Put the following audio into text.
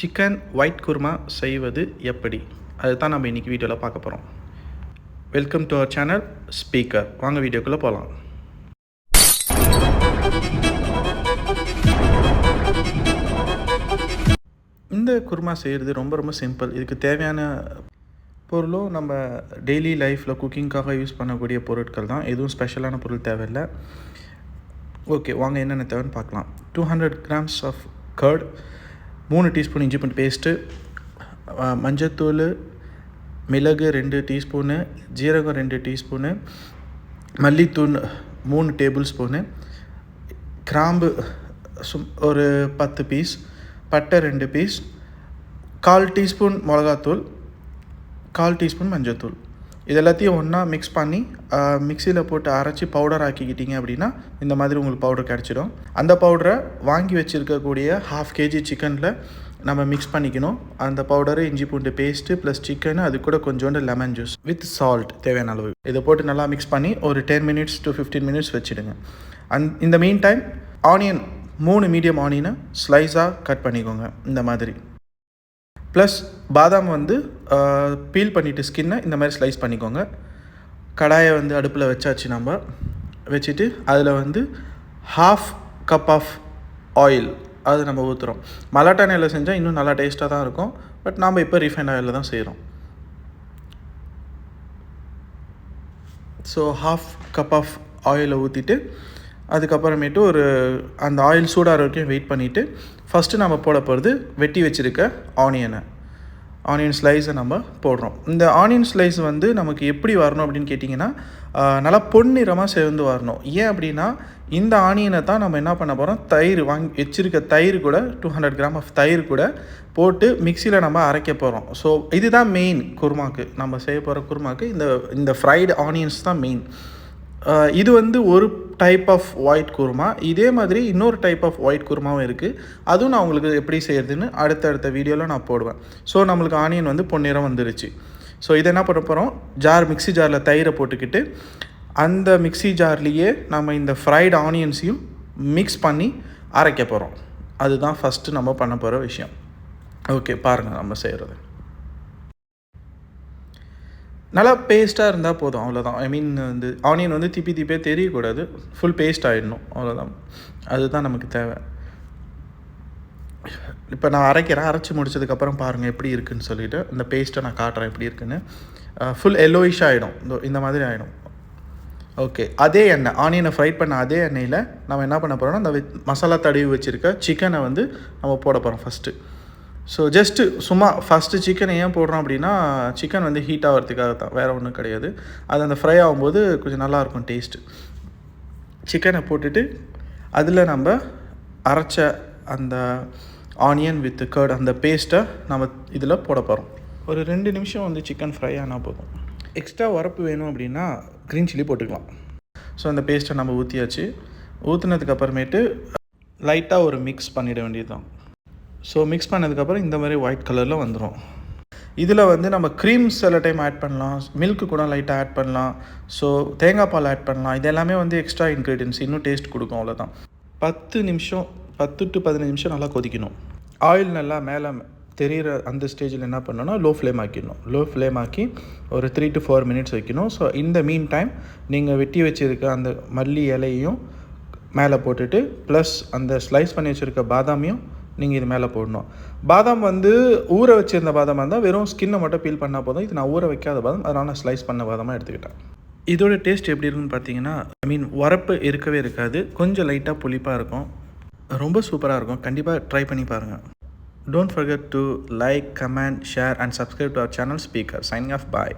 Chicken white kurma செய்வது எப்படி அதுதான் நம்ம இன்றைக்கி வீடியோவில் பார்க்க போகிறோம். Welcome to our channel speaker. வாங்க வீடியோக்குள்ளே போகலாம். இந்த குருமா செய்கிறது ரொம்ப சிம்பிள். இதுக்கு தேவையான பொருளும் நம்ம டெய்லி லைஃப்பில் குக்கிங்காக யூஸ் பண்ணக்கூடிய பொருட்கள் தான். எதுவும் ஸ்பெஷலான பொருள் தேவையில்லை. ஓகே, வாங்க என்னென்ன தேவைன்னு பார்க்கலாம். 200 grams ஆஃப் கர்ட், 3 டீஸ்பூன் இஞ்சி பூண்டு பேஸ்ட்டு, மஞ்சத்தூள், மிளகு 2 டீஸ்பூனு, ஜீரகம் 2 டீஸ்பூனு, மல்லித்தூள் 3 டேபிள் ஸ்பூனு, கிராம்பு ஒரு 10 பீஸ், பட்டை 2 பீஸ், 1/4 டீஸ்பூன் மிளகாத்தூள், 1/4 டீஸ்பூன் மஞ்சத்தூள். இது எல்லாத்தையும் ஒன்றா மிக்ஸ் பண்ணி மிக்சியில் போட்டு அரைச்சி பவுடர் ஆக்கிக்கிட்டிங்க அப்படின்னா இந்த மாதிரி உங்களுக்கு பவுடர் கிடச்சிடும். அந்த பவுடரை வாங்கி வச்சுருக்கக்கூடிய 1/2 kg சிக்கனில் நம்ம மிக்ஸ் பண்ணிக்கணும். அந்த பவுடரு, இஞ்சி பூண்டு பேஸ்ட்டு ப்ளஸ் சிக்கனு, அது கூட கொஞ்சோண்டு லெமன் ஜூஸ் வித் சால்ட் தேவையான அளவு இதை போட்டு நல்லா மிக்ஸ் பண்ணி ஒரு 10 minutes to 15 minutes வச்சுடுங்க. இந்த மீன் டைம் ஆனியன் 3 மீடியம் ஆனியனை ஸ்லைஸாக கட் பண்ணிக்கோங்க இந்த மாதிரி. ப்ளஸ் பாதாம் பீல் பண்ணிவிட்டு ஸ்கின்னை இந்த மாதிரி ஸ்லைஸ் பண்ணிக்கோங்க. கடாயை அடுப்பில் வச்சாச்சு. நம்ம வச்சுட்டு அதில் 1/2 cup ஆஃப் ஆயில் அது நம்ம ஊற்றுறோம். மலாட்டா எண்ணெயில் செஞ்சால் இன்னும் நல்லா டேஸ்ட்டாக தான் இருக்கும். பட் நாம் இப்போ ரீஃபைண்ட் ஆயிலில் தான் செய்கிறோம். ஸோ 1/2 cup ஆஃப் ஆயிலை ஊற்றிட்டு அதுக்கப்புறமேட்டு அந்த ஆயில் சூடாகிற வரைக்கும் வெயிட் பண்ணிவிட்டு ஃபஸ்ட்டு நம்ம போட போகிறது வெட்டி வச்சுருக்க ஆனியன் ஸ்லைஸை நம்ம போடுறோம். இந்த ஆனியன் ஸ்லைஸ் நமக்கு எப்படி வரணும் அப்படின்னு கேட்டிங்கன்னா நல்லா பொன்னிறமாக சேர்ந்து வரணும். ஏன் அப்படின்னா இந்த ஆனியனை தான் நம்ம என்ன பண்ண போகிறோம், தயிர் வாங்கி வச்சுருக்க தயிர் கூட 200 grams ஆஃப் தயிர் கூட போட்டு மிக்சியில் நம்ம அரைக்க போகிறோம். ஸோ இதுதான் மெயின் குருமாக்கு. நம்ம செய்ய போகிற குருமாக்கு இந்த ஃப்ரைடு ஆனியன்ஸ் தான் மெயின். இது ஒரு டைப் ஆஃப் ஒயிட் குருமா. இதே மாதிரி இன்னொரு டைப் ஆஃப் ஒயிட் குருமாவும் இருக்குது. அதுவும் நான் உங்களுக்கு எப்படி செய்கிறதுன்னு அடுத்த வீடியோவில் நான் போடுவேன். ஸோ நம்மளுக்கு ஆனியன் பொன்னிறம் வந்துருச்சு. ஸோ இதை என்ன பண்ண போகிறோம், மிக்ஸி ஜாரில் தயிரை போட்டுக்கிட்டு அந்த மிக்ஸி ஜார்லேயே நம்ம இந்த ஃப்ரைடு ஆனியன்ஸையும் மிக்ஸ் பண்ணி அரைக்க போகிறோம். அதுதான் ஃபஸ்ட்டு நம்ம பண்ண போகிற விஷயம். ஓகே, பாருங்கள் நம்ம செய்கிறது. நல்லா பேஸ்ட்டாக இருந்தால் போதும், அவ்வளோதான். ஐ மீன் ஆனியன் திப்பியே தெரியக்கூடாது, ஃபுல் பேஸ்ட் ஆகிடணும், அவ்வளோதான். அதுதான் நமக்கு தேவை. இப்போ நான் அரைச்சி முடிச்சதுக்கப்புறம் பாருங்கள் எப்படி இருக்குதுன்னு சொல்லிவிட்டு இந்த பேஸ்ட்டை நான் காட்டுறேன் எப்படி இருக்குன்னு. ஃபுல் எல்லோயிஷ் ஆகிடும், இந்த மாதிரி ஆகிடும். ஓகே, அதே எண்ணெய், ஆனியனை ஃப்ரை பண்ண அதே எண்ணெயில் நம்ம என்ன பண்ண போகிறோம்னா அந்த மசாலா தடவி வச்சுருக்க சிக்கனை நம்ம போட போகிறோம் ஃபஸ்ட்டு. ஸோ ஜஸ்ட்டு சும்மா ஃபஸ்ட்டு சிக்கனை ஏன் போடுறோம் அப்படின்னா சிக்கன் ஹீட் ஆகிறதுக்காக தான், வேறு ஒன்றும் கிடையாது. அது அந்த ஃப்ரை ஆகும்போது கொஞ்சம் நல்லாயிருக்கும் டேஸ்ட்டு. சிக்கனை போட்டுட்டு அதில் நம்ம அரைச்ச அந்த ஆனியன் வித் கர்ட் அந்த பேஸ்ட்டை நம்ம இதில் போட போகிறோம். ஒரு 2 நிமிஷம் சிக்கன் ஃப்ரை ஆனால் போதும். எக்ஸ்ட்ரா உரப்பு வேணும் அப்படின்னா க்ரீன் சில்லி போட்டுக்கலாம். ஸோ அந்த பேஸ்ட்டை நம்ம ஊற்றியாச்சு. ஊற்றினதுக்கப்புறமேட்டு லைட்டாக ஒரு மிக்ஸ் பண்ணிட வேண்டியது தான். ஸோ மிக்ஸ் பண்ணதுக்கப்புறம் இந்த மாதிரி ஒயிட் கலரில் வந்துடும். இதில் நம்ம க்ரீம் சில டைம் ஆட் பண்ணலாம், மில்க்கு கூட லைட்டாக ஆட் பண்ணலாம், ஸோ தேங்காய் பால் ஆட் பண்ணலாம். இது எல்லாமே எக்ஸ்ட்ரா இன்க்ரீடியன்ஸ், இன்னும் டேஸ்ட் கொடுக்கும், அவ்வளோதான். 10 to 15 நிமிஷம் நல்லா கொதிக்கணும். ஆயில் நல்லா மேலே தெரிகிற அந்த ஸ்டேஜில் என்ன பண்ணணும்னா லோ ஃப்ளேம் ஆக்கி ஒரு 3 to 4 minutes வைக்கணும். ஸோ இந்த மீன் டைம் நீங்கள் வெட்டி வச்சுருக்க அந்த மல்லி இலையையும் மேலே போட்டுட்டு ப்ளஸ் அந்த ஸ்லைஸ் பண்ணி வச்சுருக்க பாதாமையும் நீங்கள் இது மேலே போடணும். பாதாம் ஊற வச்சுருந்த பாதாமாக இருந்தால் வெறும் ஸ்கின்னை மட்டும் பீல் பண்ணால் போதும். இது நான் ஊற வைக்காத பாதாம், அதனால் நான் ஸ்லைஸ் பண்ண பாதாமாக எடுத்துக்கிட்டேன். இதோட டேஸ்ட் எப்படி இருக்குன்னு பார்த்தீங்கன்னா உரப்பு இருக்கவே இருக்காது, கொஞ்சம் லைட்டாக புளிப்பாக இருக்கும், ரொம்ப சூப்பராக இருக்கும். கண்டிப்பாக ட்ரை பண்ணி பாருங்கள். Don't forget to like, comment, share and subscribe to our channel Speaker. Signing off, bye.